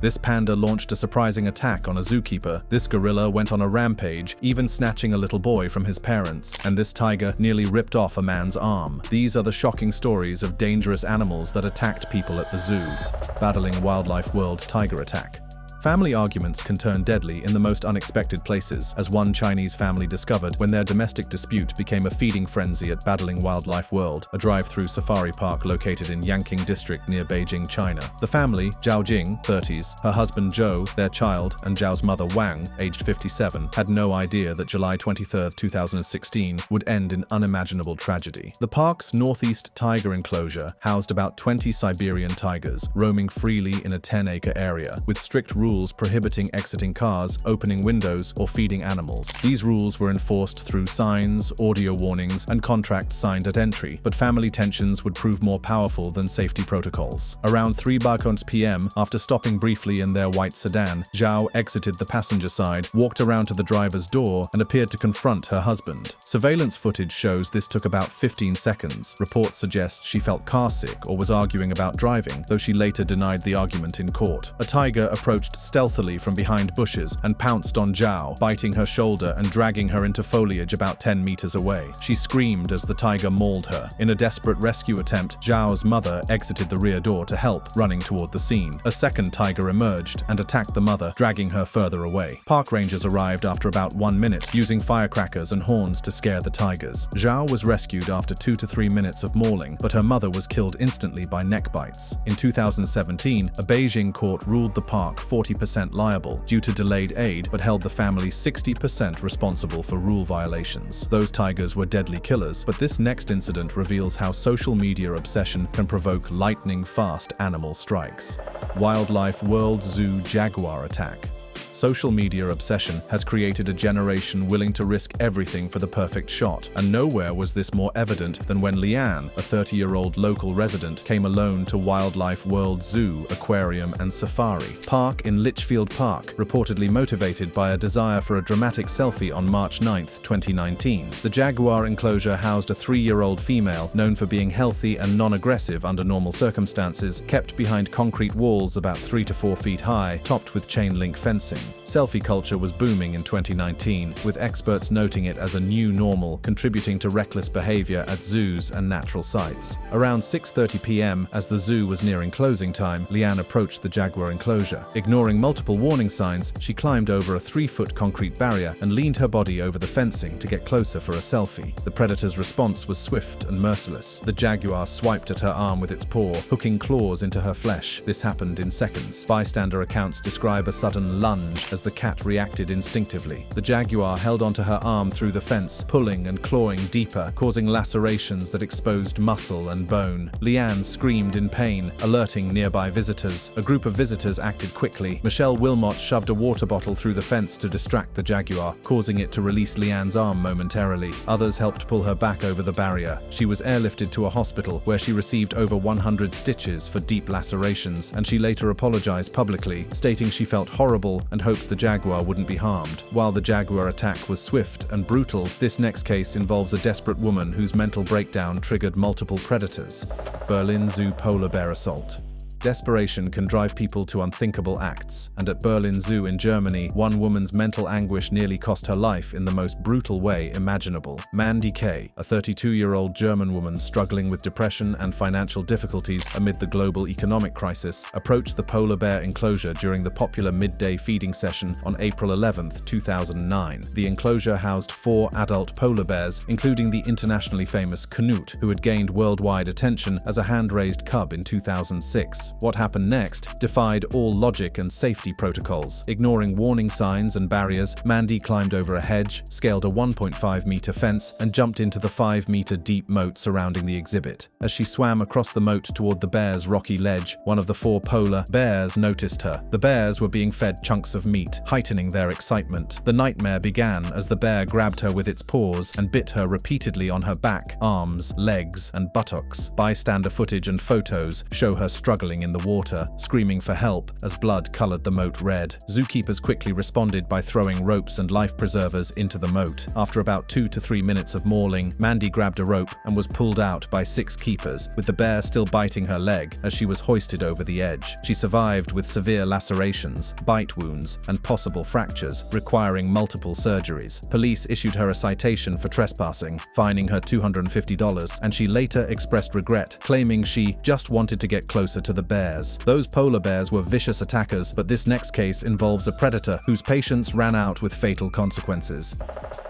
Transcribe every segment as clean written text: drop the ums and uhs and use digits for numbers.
This panda launched a surprising attack on a zookeeper. This gorilla went on a rampage, even snatching a little boy from his parents. And this tiger nearly ripped off a man's arm. These are the shocking stories of dangerous animals that attacked people at the zoo. Battling Wildlife World Tiger Attack. Family arguments can turn deadly in the most unexpected places, as one Chinese family discovered when their domestic dispute became a feeding frenzy at Battling Wildlife World, a drive-through safari park located in Yanqing district near Beijing, China. The family, Zhao Jing, 30s, her husband Zhou, their child, and Zhao's mother Wang, aged 57, had no idea that July 23, 2016 would end in unimaginable tragedy. The park's northeast tiger enclosure housed about 20 Siberian tigers, roaming freely in a 10-acre area, with strict rules prohibiting exiting cars, opening windows, or feeding animals. These rules were enforced through signs, audio warnings, and contracts signed at entry, but family tensions would prove more powerful than safety protocols. Around 3:00 p.m., after stopping briefly in their white sedan, Zhao exited the passenger side, walked around to the driver's door, and appeared to confront her husband. Surveillance footage shows this took about 15 seconds. Reports suggest she felt carsick or was arguing about driving, though she later denied the argument in court. A tiger approached stealthily from behind bushes and pounced on Zhao, biting her shoulder and dragging her into foliage about 10 meters away. She screamed as the tiger mauled her. In a desperate rescue attempt, Zhao's mother exited the rear door to help, running toward the scene. A second tiger emerged and attacked the mother, dragging her further away. Park rangers arrived after about 1 minute, using firecrackers and horns to scare the tigers. Zhao was rescued after 2 to 3 minutes of mauling, but her mother was killed instantly by neck bites. In 2017, a Beijing court ruled the park 40% liable due to delayed aid, but held the family 60% responsible for rule violations. Those tigers were deadly killers, but this next incident reveals how social media obsession can provoke lightning-fast animal strikes. Wildlife World Zoo Jaguar Attack. Social media obsession has created a generation willing to risk everything for the perfect shot, and nowhere was this more evident than when Lian, a 30-year-old local resident, came alone to Wildlife World Zoo, Aquarium and Safari Park in Litchfield Park, reportedly motivated by a desire for a dramatic selfie on March 9, 2019. The jaguar enclosure housed a 3-year-old female known for being healthy and non-aggressive under normal circumstances, kept behind concrete walls about 3 to 4 feet high, topped with chain-link fencing. Selfie culture was booming in 2019, with experts noting it as a new normal, contributing to reckless behavior at zoos and natural sites. Around 6:30 p.m., as the zoo was nearing closing time, Lian approached the jaguar enclosure. Ignoring multiple warning signs, she climbed over a 3-foot concrete barrier and leaned her body over the fencing to get closer for a selfie. The predator's response was swift and merciless. The jaguar swiped at her arm with its paw, hooking claws into her flesh. This happened in seconds. Bystander accounts describe a sudden lunge as the cat reacted instinctively. The jaguar held onto her arm through the fence, pulling and clawing deeper, causing lacerations that exposed muscle and bone. Lian screamed in pain, alerting nearby visitors. A group of visitors acted quickly. Michelle Wilmot shoved a water bottle through the fence to distract the jaguar, causing it to release Lian's arm momentarily. Others helped pull her back over the barrier. She was airlifted to a hospital, where she received over 100 stitches for deep lacerations, and she later apologized publicly, stating she felt horrible and hoped the jaguar wouldn't be harmed. While the jaguar attack was swift and brutal, this next case involves a desperate woman whose mental breakdown triggered multiple predators. Berlin Zoo polar bear assault. Desperation can drive people to unthinkable acts, and at Berlin Zoo in Germany, one woman's mental anguish nearly cost her life in the most brutal way imaginable. Mandy Kay, a 32-year-old German woman struggling with depression and financial difficulties amid the global economic crisis, approached the polar bear enclosure during the popular midday feeding session on April 11, 2009. The enclosure housed 4 adult polar bears, including the internationally famous Knut, who had gained worldwide attention as a hand-raised cub in 2006. What happened next defied all logic and safety protocols. Ignoring warning signs and barriers, Mandy climbed over a hedge, scaled a 1.5-meter fence, and jumped into the 5-meter deep moat surrounding the exhibit. As she swam across the moat toward the bear's rocky ledge, one of the 4 polar bears noticed her. The bears were being fed chunks of meat, heightening their excitement. The nightmare began as the bear grabbed her with its paws and bit her repeatedly on her back, arms, legs, and buttocks. Bystander footage and photos show her struggling wallowing in the water, screaming for help as blood colored the moat red. Zookeepers quickly responded by throwing ropes and life preservers into the moat. After about 2 to 3 minutes of mauling, Mandy grabbed a rope and was pulled out by 6 keepers, with the bear still biting her leg as she was hoisted over the edge. She survived with severe lacerations, bite wounds, and possible fractures, requiring multiple surgeries. Police issued her a citation for trespassing, fining her $250, and she later expressed regret, claiming she just wanted to get closer to the bears. Those polar bears were vicious attackers, but this next case involves a predator whose patience ran out with fatal consequences.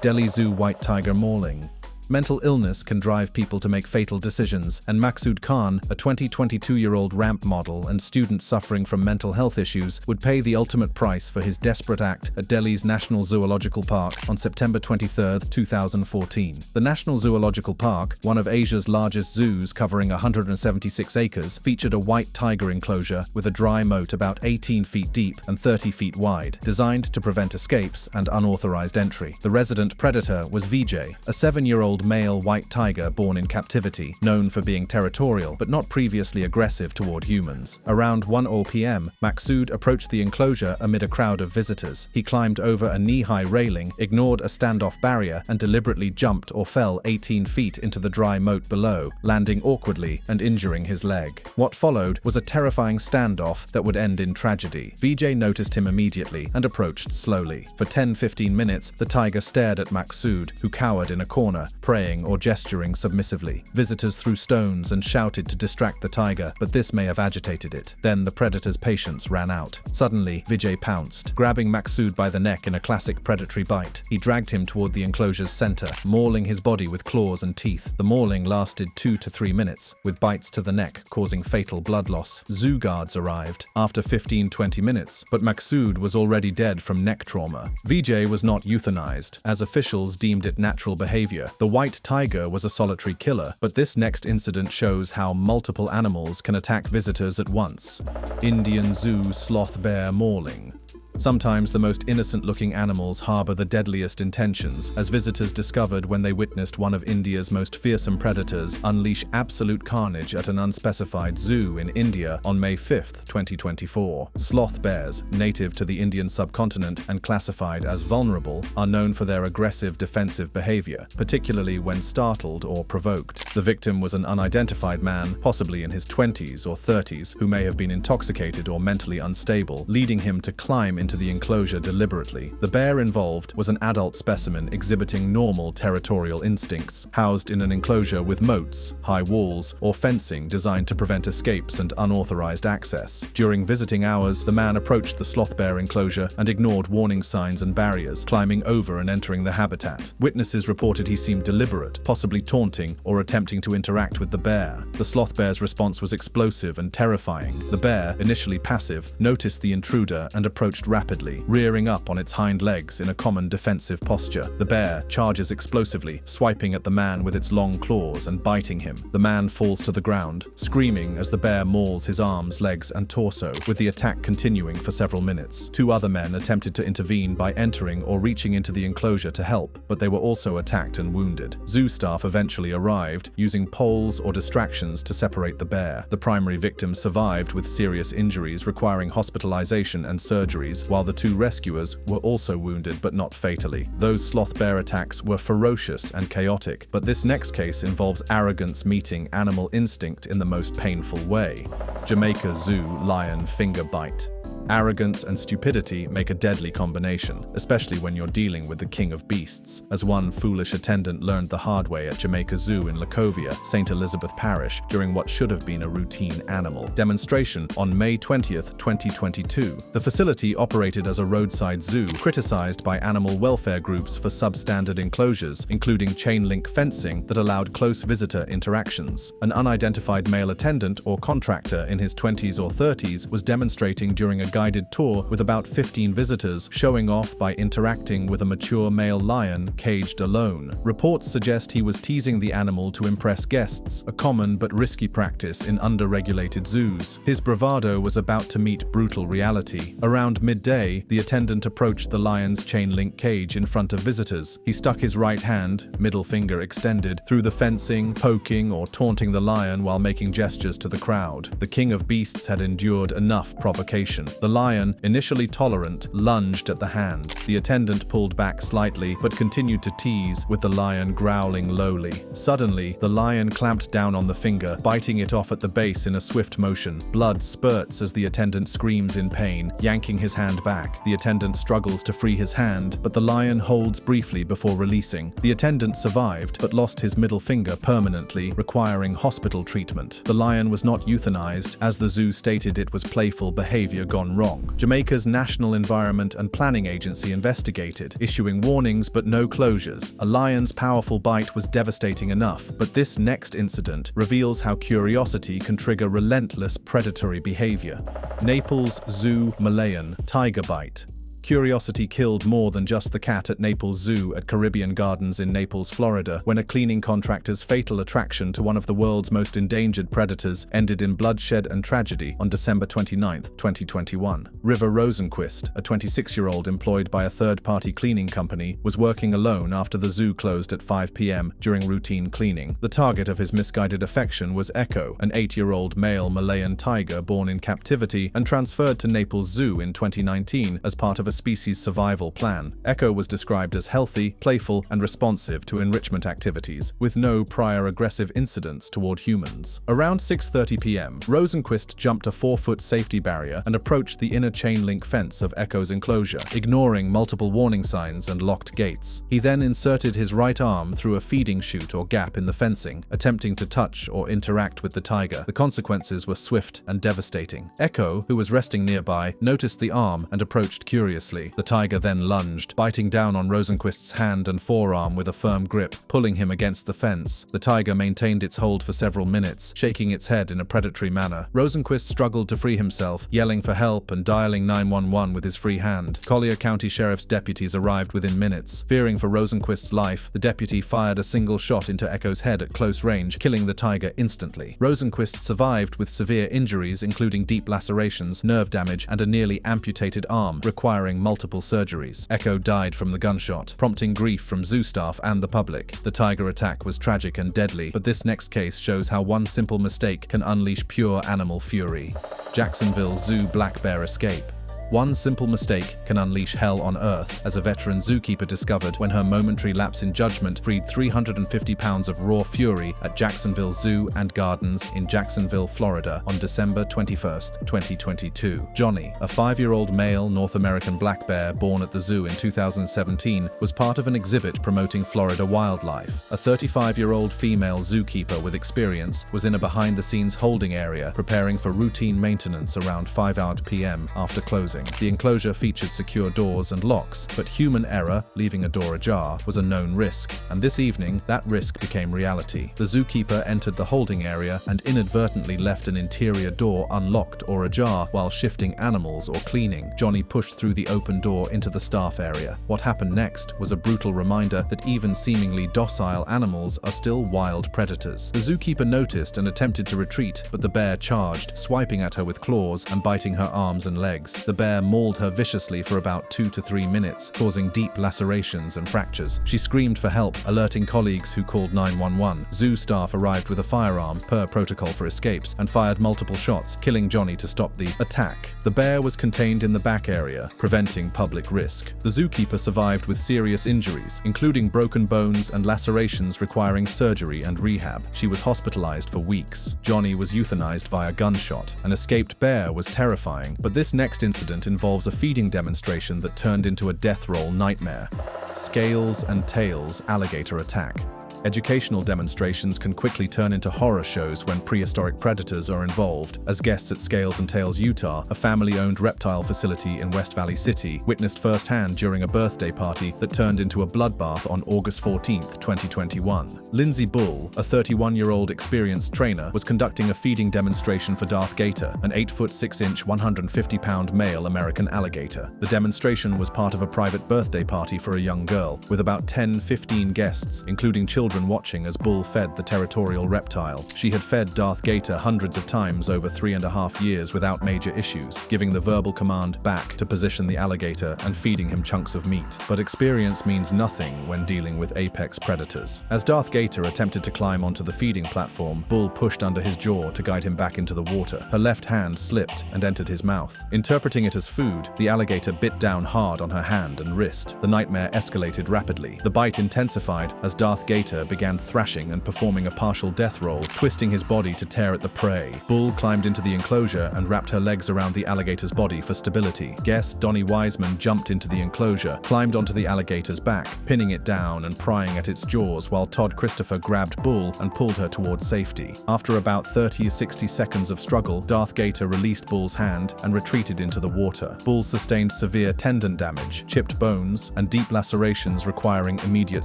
Delhi Zoo white tiger mauling. Mental illness can drive people to make fatal decisions, and Maqsood Khan, a 22-year-old ramp model and student suffering from mental health issues, would pay the ultimate price for his desperate act at Delhi's National Zoological Park on September 23, 2014. The National Zoological Park, one of Asia's largest zoos covering 176 acres, featured a white tiger enclosure with a dry moat about 18 feet deep and 30 feet wide, designed to prevent escapes and unauthorized entry. The resident predator was Vijay, a 7-year-old male white tiger born in captivity, known for being territorial but not previously aggressive toward humans. Around 1 p.m., Maqsood approached the enclosure amid a crowd of visitors. He climbed over a knee-high railing, ignored a standoff barrier, and deliberately jumped or fell 18 feet into the dry moat below, landing awkwardly and injuring his leg. What followed was a terrifying standoff that would end in tragedy. Vijay noticed him immediately and approached slowly. For 10-15 minutes, the tiger stared at Maqsood, who cowered in a corner, praying or gesturing submissively. Visitors threw stones and shouted to distract the tiger, but this may have agitated it. Then the predator's patience ran out. Suddenly, Vijay pounced, grabbing Maqsood by the neck in a classic predatory bite. He dragged him toward the enclosure's center, mauling his body with claws and teeth. The mauling lasted 2 to 3 minutes, with bites to the neck causing fatal blood loss. Zoo guards arrived after 15-20 minutes, but Maqsood was already dead from neck trauma. Vijay was not euthanized, as officials deemed it natural behavior. The white tiger was a solitary killer, but this next incident shows how multiple animals can attack visitors at once. Indian zoo sloth bear mauling. Sometimes the most innocent-looking animals harbor the deadliest intentions, as visitors discovered when they witnessed one of India's most fearsome predators unleash absolute carnage at an unspecified zoo in India on May 5, 2024. Sloth bears, native to the Indian subcontinent and classified as vulnerable, are known for their aggressive defensive behavior, particularly when startled or provoked. The victim was an unidentified man, possibly in his 20s or 30s, who may have been intoxicated or mentally unstable, leading him to climb into the enclosure deliberately. The bear involved was an adult specimen exhibiting normal territorial instincts, housed in an enclosure with moats, high walls, or fencing designed to prevent escapes and unauthorized access. During visiting hours, the man approached the sloth bear enclosure and ignored warning signs and barriers, climbing over and entering the habitat. Witnesses reported he seemed deliberate, possibly taunting or attempting to interact with the bear. The sloth bear's response was explosive and terrifying. The bear, initially passive, noticed the intruder and approached rapidly, rearing up on its hind legs in a common defensive posture. The bear charges explosively, swiping at the man with its long claws and biting him. The man falls to the ground, screaming as the bear mauls his arms, legs, and torso, with the attack continuing for several minutes. 2 other men attempted to intervene by entering or reaching into the enclosure to help, but they were also attacked and wounded. Zoo staff eventually arrived, using poles or distractions to separate the bear. The primary victim survived with serious injuries requiring hospitalization and surgeries, while the 2 rescuers were also wounded but not fatally. Those sloth bear attacks were ferocious and chaotic, but this next case involves arrogance meeting animal instinct in the most painful way. Jamaica Zoo lion finger bite. Arrogance and stupidity make a deadly combination, especially when you're dealing with the king of beasts, as one foolish attendant learned the hard way at Jamaica Zoo in Lacovia, St. Elizabeth Parish, during what should have been a routine animal demonstration on May 20, 2022. The facility operated as a roadside zoo, criticized by animal welfare groups for substandard enclosures, including chain-link fencing that allowed close visitor interactions. An unidentified male attendant or contractor in his 20s or 30s was demonstrating during a guided tour with about 15 visitors, showing off by interacting with a mature male lion caged alone. Reports suggest he was teasing the animal to impress guests, a common but risky practice in under-regulated zoos. His bravado was about to meet brutal reality. Around midday, the attendant approached the lion's chain-link cage in front of visitors. He stuck his right hand, middle finger extended, through the fencing, poking or taunting the lion while making gestures to the crowd. The king of beasts had endured enough provocation. The lion, initially tolerant, lunged at the hand. The attendant pulled back slightly, but continued to tease, with the lion growling lowly. Suddenly, the lion clamped down on the finger, biting it off at the base in a swift motion. Blood spurts as the attendant screams in pain, yanking his hand back. The attendant struggles to free his hand, but the lion holds briefly before releasing. The attendant survived, but lost his middle finger permanently, requiring hospital treatment. The lion was not euthanized, as the zoo stated it was playful behavior gone wrong. Jamaica's National Environment and Planning Agency investigated, issuing warnings but no closures. A lion's powerful bite was devastating enough, but this next incident reveals how curiosity can trigger relentless predatory behavior. Naples Zoo Malayan tiger bite. Curiosity killed more than just the cat at Naples Zoo at Caribbean Gardens in Naples, Florida, when a cleaning contractor's fatal attraction to one of the world's most endangered predators ended in bloodshed and tragedy on December 29, 2021. River Rosenquist, a 26-year-old employed by a third-party cleaning company, was working alone after the zoo closed at 5 p.m. during routine cleaning. The target of his misguided affection was Echo, an 8-year-old male Malayan tiger born in captivity and transferred to Naples Zoo in 2019 as part of a species survival plan. Echo was described as healthy, playful, and responsive to enrichment activities, with no prior aggressive incidents toward humans. Around 6:30 p.m., Rosenquist jumped a 4-foot safety barrier and approached the inner chain-link fence of Echo's enclosure, ignoring multiple warning signs and locked gates. He then inserted his right arm through a feeding chute or gap in the fencing, attempting to touch or interact with the tiger. The consequences were swift and devastating. Echo, who was resting nearby, noticed the arm and approached curiously. The tiger then lunged, biting down on Rosenquist's hand and forearm with a firm grip, pulling him against the fence. The tiger maintained its hold for several minutes, shaking its head in a predatory manner. Rosenquist struggled to free himself, yelling for help and dialing 911 with his free hand. Collier County Sheriff's deputies arrived within minutes. Fearing for Rosenquist's life, the deputy fired a single shot into Echo's head at close range, killing the tiger instantly. Rosenquist survived with severe injuries, including deep lacerations, nerve damage, and a nearly amputated arm, requiring multiple surgeries. Echo died from the gunshot, prompting grief from zoo staff and the public. The tiger attack was tragic and deadly, but this next case shows how one simple mistake can unleash pure animal fury. Jacksonville Zoo black bear escape. One simple mistake can unleash hell on earth, as a veteran zookeeper discovered when her momentary lapse in judgment freed 350 pounds of raw fury at Jacksonville Zoo and Gardens in Jacksonville, Florida on December 21, 2022. Johnny, a 5-year-old male North American black bear born at the zoo in 2017, was part of an exhibit promoting Florida wildlife. A 35-year-old female zookeeper with experience was in a behind-the-scenes holding area preparing for routine maintenance around 5 p.m. after closing. The enclosure featured secure doors and locks, but human error, leaving a door ajar, was a known risk, and this evening, that risk became reality. The zookeeper entered the holding area and inadvertently left an interior door unlocked or ajar while shifting animals or cleaning. Johnny pushed through the open door into the staff area. What happened next was a brutal reminder that even seemingly docile animals are still wild predators. The zookeeper noticed and attempted to retreat, but the bear charged, swiping at her with claws and biting her arms and legs. The bear mauled her viciously for about 2 to 3 minutes, causing deep lacerations and fractures. She screamed for help, alerting colleagues who called 911. Zoo staff arrived with a firearm, per protocol for escapes, and fired multiple shots, killing Johnny to stop the attack. The bear was contained in the back area, preventing public risk. The zookeeper survived with serious injuries, including broken bones and lacerations requiring surgery and rehab. She was hospitalized for weeks. Johnny was euthanized via gunshot. An escaped bear was terrifying, but this next incident involves a feeding demonstration that turned into a death roll nightmare. Scales and tails alligator attack. Educational demonstrations can quickly turn into horror shows when prehistoric predators are involved, as guests at Scales and Tails, Utah, a family-owned reptile facility in West Valley City, witnessed firsthand during a birthday party that turned into a bloodbath on August 14, 2021. Lindsay Bull, a 31-year-old experienced trainer, was conducting a feeding demonstration for Darth Gator, an 8-foot 6-inch, 150-pound male American alligator. The demonstration was part of a private birthday party for a young girl, with about 10-15 guests, including children watching as Bull fed the territorial reptile. She had fed Darth Gator hundreds of times over 3.5 years without major issues, giving the verbal command back to position the alligator and feeding him chunks of meat. But experience means nothing when dealing with apex predators. As Darth Gator attempted to climb onto the feeding platform, Bull pushed under his jaw to guide him back into the water. Her left hand slipped and entered his mouth. Interpreting it as food, the alligator bit down hard on her hand and wrist. The nightmare escalated rapidly. The bite intensified as Darth Gator began thrashing and performing a partial death roll, twisting his body to tear at the prey. Bull climbed into the enclosure and wrapped her legs around the alligator's body for stability. Guest Donnie Wiseman jumped into the enclosure, climbed onto the alligator's back, pinning it down and prying at its jaws, while Todd Christopher grabbed Bull and pulled her towards safety. After about 30-60 seconds of struggle, Darth Gator released Bull's hand and retreated into the water. Bull sustained severe tendon damage, chipped bones, and deep lacerations requiring immediate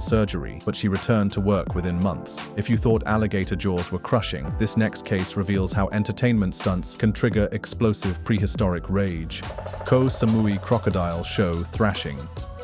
surgery, but she returned to work within months. If you thought alligator jaws were crushing, this next case reveals how entertainment stunts can trigger explosive prehistoric rage. Koh Samui crocodile show thrashing.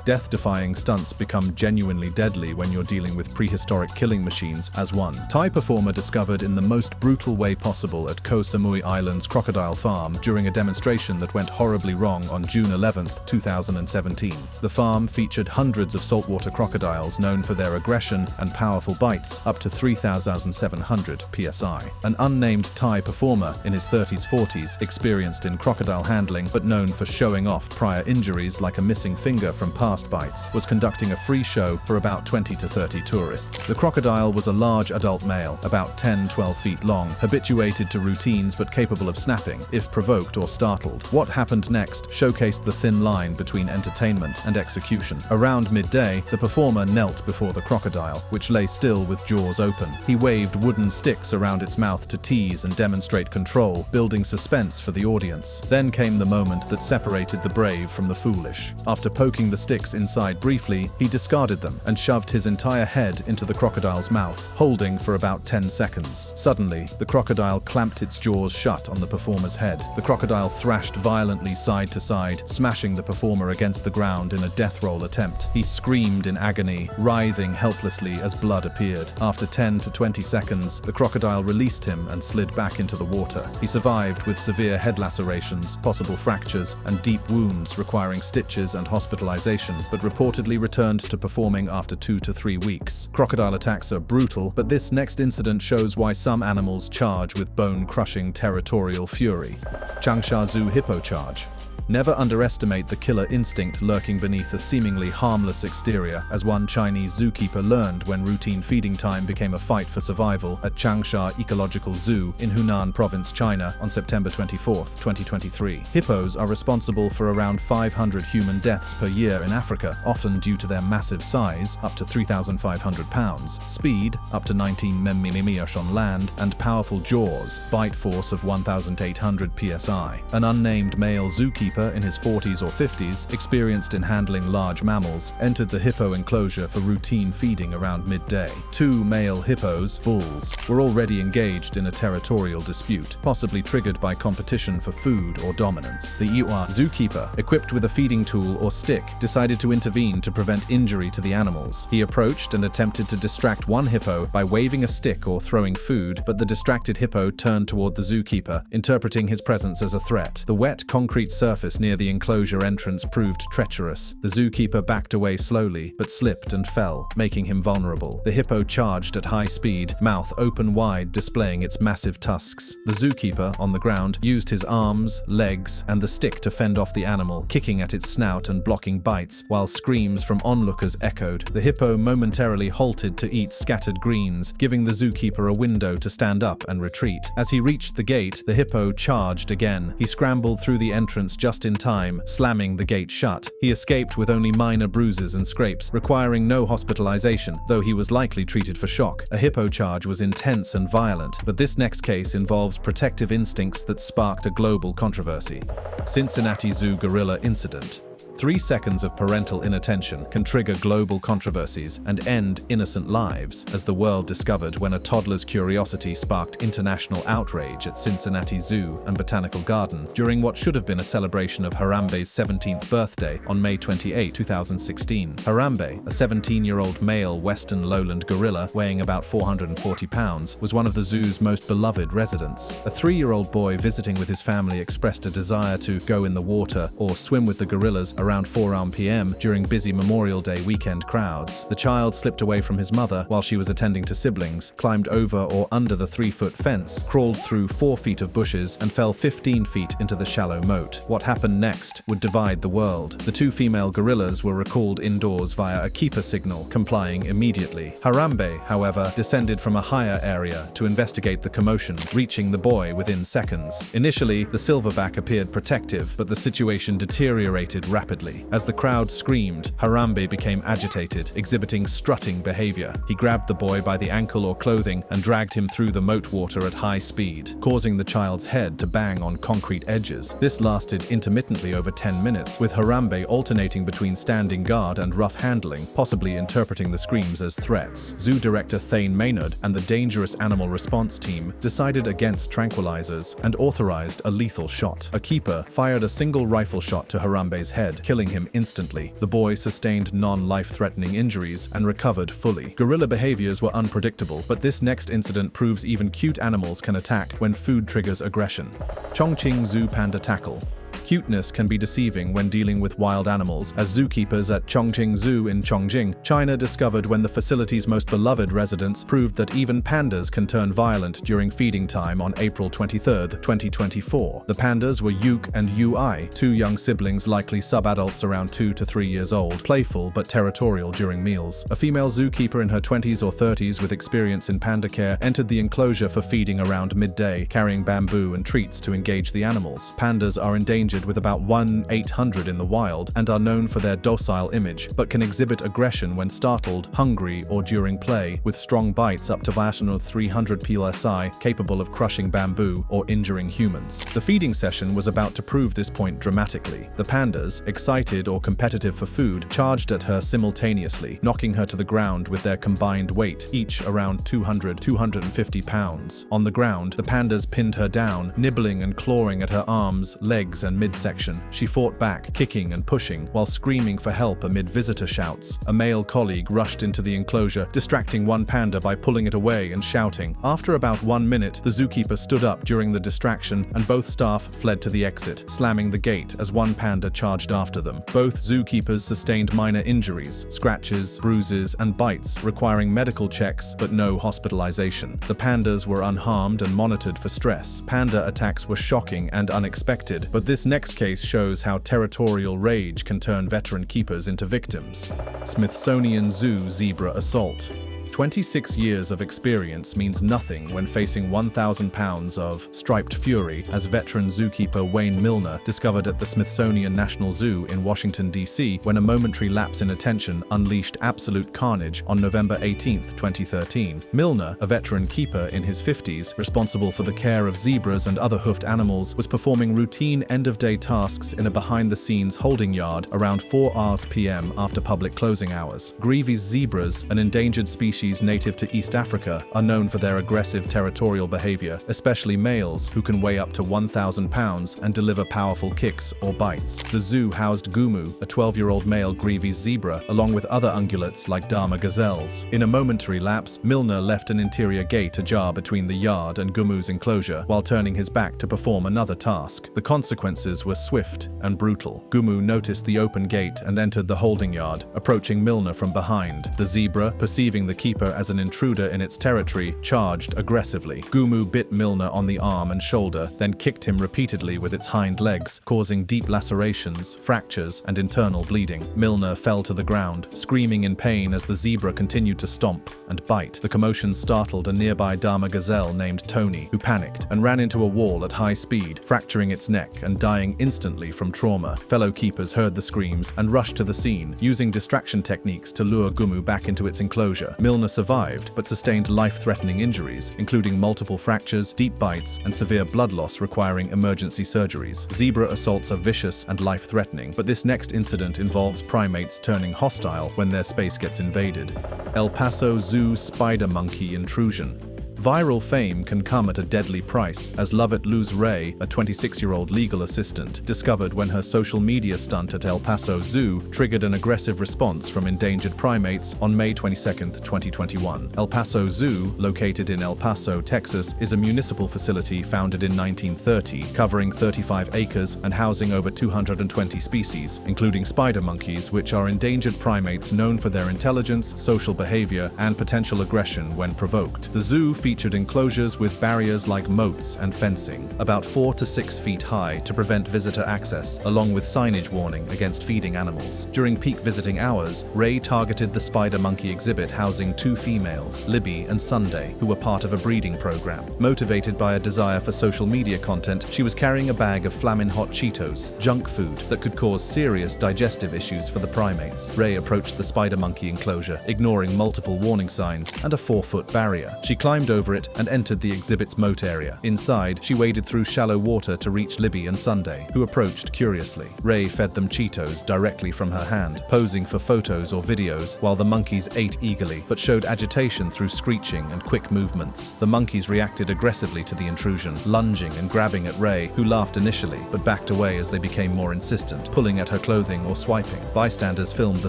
Death-defying stunts become genuinely deadly when you're dealing with prehistoric killing machines as one. Thai performer discovered in the most brutal way possible at Koh Samui Island's Crocodile Farm during a demonstration that went horribly wrong on June 11, 2017. The farm featured hundreds of saltwater crocodiles known for their aggression and powerful bites, up to 3,700 psi. An unnamed Thai performer in his 30s-40s, experienced in crocodile handling but known for showing off prior injuries like a missing finger from past bites, was conducting a free show for about 20 to 30 tourists. The crocodile was a large adult male, about 10-12 feet long, habituated to routines but capable of snapping if provoked or startled. What happened next showcased the thin line between entertainment and execution. Around midday, the performer knelt before the crocodile, which lay still with jaws open. He waved wooden sticks around its mouth to tease and demonstrate control, building suspense for the audience. Then came the moment that separated the brave from the foolish. After poking the sticks inside briefly, he discarded them and shoved his entire head into the crocodile's mouth, holding for about 10 seconds. Suddenly, the crocodile clamped its jaws shut on the performer's head. The crocodile thrashed violently side to side, smashing the performer against the ground in a death roll attempt. He screamed in agony, writhing helplessly as blood appeared. After 10 to 20 seconds, the crocodile released him and slid back into the water. He survived with severe head lacerations, possible fractures, and deep wounds requiring stitches and hospitalization, but reportedly returned to performing after 2 to 3 weeks. Crocodile attacks are brutal, but this next incident shows why some animals charge with bone-crushing territorial fury. Changsha Zoo Hippo Charge. Never underestimate the killer instinct lurking beneath a seemingly harmless exterior, as one Chinese zookeeper learned when routine feeding time became a fight for survival at Changsha Ecological Zoo in Hunan Province, China on September 24, 2023. Hippos are responsible for around 500 human deaths per year in Africa, often due to their massive size, up to 3,500 pounds, speed, up to 19 mph on land, and powerful jaws, bite force of 1,800 psi. An unnamed male zookeeper in his 40s or 50s, experienced in handling large mammals, entered the hippo enclosure for routine feeding around midday. Two male hippos, bulls, were already engaged in a territorial dispute, possibly triggered by competition for food or dominance. The Iwa zookeeper, equipped with a feeding tool or stick, decided to intervene to prevent injury to the animals. He approached and attempted to distract one hippo by waving a stick or throwing food, but the distracted hippo turned toward the zookeeper, interpreting his presence as a threat. The wet concrete surface near the enclosure entrance proved treacherous. The zookeeper backed away slowly, but slipped and fell, making him vulnerable. The hippo charged at high speed, mouth open wide, displaying its massive tusks. The zookeeper, on the ground, used his arms, legs, and the stick to fend off the animal, kicking at its snout and blocking bites, while screams from onlookers echoed. The hippo momentarily halted to eat scattered greens, giving the zookeeper a window to stand up and retreat. As he reached the gate, the hippo charged again. He scrambled through the entrance just just in time, slamming the gate shut. He escaped with only minor bruises and scrapes, requiring no hospitalization, though he was likely treated for shock. A hippo charge was intense and violent, but this next case involves protective instincts that sparked a global controversy. Cincinnati Zoo gorilla incident. 3 seconds of parental inattention can trigger global controversies and end innocent lives, as the world discovered when a toddler's curiosity sparked international outrage at Cincinnati Zoo and Botanical Garden during what should have been a celebration of Harambe's 17th birthday on May 28, 2016. Harambe, a 17-year-old male western lowland gorilla weighing about 440 pounds, was one of the zoo's most beloved residents. A 3-year-old boy visiting with his family expressed a desire to go in the water or swim with the gorillas around 4 p.m. during busy Memorial Day weekend crowds. The child slipped away from his mother while she was attending to siblings, climbed over or under the 3-foot fence, crawled through 4 feet of bushes, and fell 15 feet into the shallow moat. What happened next would divide the world. The 2 female gorillas were recalled indoors via a keeper signal, complying immediately. Harambe, however, descended from a higher area to investigate the commotion, reaching the boy within seconds. Initially, the silverback appeared protective, but the situation deteriorated rapidly. As the crowd screamed, Harambe became agitated, exhibiting strutting behavior. He grabbed the boy by the ankle or clothing and dragged him through the moat water at high speed, causing the child's head to bang on concrete edges. This lasted intermittently over 10 minutes, with Harambe alternating between standing guard and rough handling, possibly interpreting the screams as threats. Zoo director Thane Maynard and the Dangerous Animal Response Team decided against tranquilizers and authorized a lethal shot. A keeper fired a single rifle shot to Harambe's head, killing him instantly. The boy sustained non-life-threatening injuries and recovered fully. Gorilla behaviors were unpredictable, but this next incident proves even cute animals can attack when food triggers aggression. Chongqing Zoo panda tackle. Cuteness can be deceiving when dealing with wild animals, as zookeepers at Chongqing Zoo in Chongqing, China discovered when the facility's most beloved residents proved that even pandas can turn violent during feeding time on April 23, 2024. The pandas were Yuk and Ui, 2 young siblings likely subadults around 2 to 3 years old, playful but territorial during meals. A female zookeeper in her 20s or 30s with experience in panda care entered the enclosure for feeding around midday, carrying bamboo and treats to engage the animals. Pandas are endangered with about 1/800 in the wild and are known for their docile image, but can exhibit aggression when startled, hungry, or during play, with strong bites up to 300 psi, capable of crushing bamboo or injuring humans. The feeding session was about to prove this point dramatically. The pandas, excited or competitive for food, charged at her simultaneously, knocking her to the ground with their combined weight, each around 250 pounds. On the ground, the pandas pinned her down, nibbling and clawing at her arms, legs, and midsection. She fought back, kicking and pushing, while screaming for help amid visitor shouts. A male colleague rushed into the enclosure, distracting one panda by pulling it away and shouting. After about 1 minute, the zookeeper stood up during the distraction, and both staff fled to the exit, slamming the gate as one panda charged after them. Both zookeepers sustained minor injuries, scratches, bruises, and bites, requiring medical checks but no hospitalization. The pandas were unharmed and monitored for stress. Panda attacks were shocking and unexpected, but this next case shows how territorial rage can turn veteran keepers into victims. Smithsonian Zoo zebra assault. 26 years of experience means nothing when facing 1,000 pounds of striped fury, as veteran zookeeper Wayne Milner discovered at the Smithsonian National Zoo in Washington, D.C., when a momentary lapse in attention unleashed absolute carnage on November 18, 2013. Milner, a veteran keeper in his 50s, responsible for the care of zebras and other hoofed animals, was performing routine end-of-day tasks in a behind-the-scenes holding yard around 4 p.m. after public closing hours. Grevy's zebras, an endangered species native to East Africa, are known for their aggressive territorial behavior, especially males who can weigh up to 1,000 pounds and deliver powerful kicks or bites. The zoo housed Gumu, a 12-year-old male Grevy's zebra, along with other ungulates like Dharma gazelles. In a momentary lapse, Milner left an interior gate ajar between the yard and Gumu's enclosure while turning his back to perform another task. The consequences were swift and brutal. Gumu noticed the open gate and entered the holding yard, approaching Milner from behind. The zebra, perceiving the keeper zookeeper as an intruder in its territory, charged aggressively. Gumu bit Milner on the arm and shoulder, then kicked him repeatedly with its hind legs, causing deep lacerations, fractures, and internal bleeding. Milner fell to the ground, screaming in pain as the zebra continued to stomp and bite. The commotion startled a nearby Dharma gazelle named Tony, who panicked and ran into a wall at high speed, fracturing its neck and dying instantly from trauma. Fellow keepers heard the screams and rushed to the scene, using distraction techniques to lure Gumu back into its enclosure. Milner survived, but sustained life-threatening injuries, including multiple fractures, deep bites, and severe blood loss requiring emergency surgeries. Zebra assaults are vicious and life-threatening, but this next incident involves primates turning hostile when their space gets invaded. El Paso Zoo spider monkey intrusion. Viral fame can come at a deadly price, as Lovett Luz Ray, a 26-year-old legal assistant, discovered when her social media stunt at El Paso Zoo triggered an aggressive response from endangered primates on May 22, 2021. El Paso Zoo, located in El Paso, Texas, is a municipal facility founded in 1930, covering 35 acres and housing over 220 species, including spider monkeys, which are endangered primates known for their intelligence, social behavior, and potential aggression when provoked. The zoo featured enclosures with barriers like moats and fencing, about 4 to 6 feet high to prevent visitor access, along with signage warning against feeding animals. During peak visiting hours, Ray targeted the spider monkey exhibit housing 2 females, Libby and Sunday, who were part of a breeding program. Motivated by a desire for social media content, she was carrying a bag of flamin' hot Cheetos, junk food that could cause serious digestive issues for the primates. Ray approached the spider monkey enclosure, ignoring multiple warning signs and a 4-foot barrier. She climbed over it and entered the exhibit's moat area. Inside, she waded through shallow water to reach Libby and Sunday, who approached curiously. Ray fed them Cheetos directly from her hand, posing for photos or videos, while the monkeys ate eagerly, but showed agitation through screeching and quick movements. The monkeys reacted aggressively to the intrusion, lunging and grabbing at Ray, who laughed initially, but backed away as they became more insistent, pulling at her clothing or swiping. Bystanders filmed the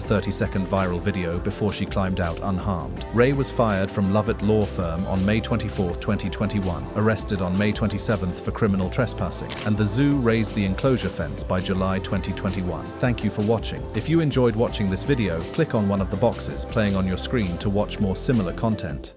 30-second viral video before she climbed out unharmed. Ray was fired from Lovett Law Firm on May 24, 2021, arrested on May 27th for criminal trespassing, and the zoo raised the enclosure fence by July 2021. Thank you for watching. If you enjoyed watching this video, click on one of the boxes playing on your screen to watch more similar content.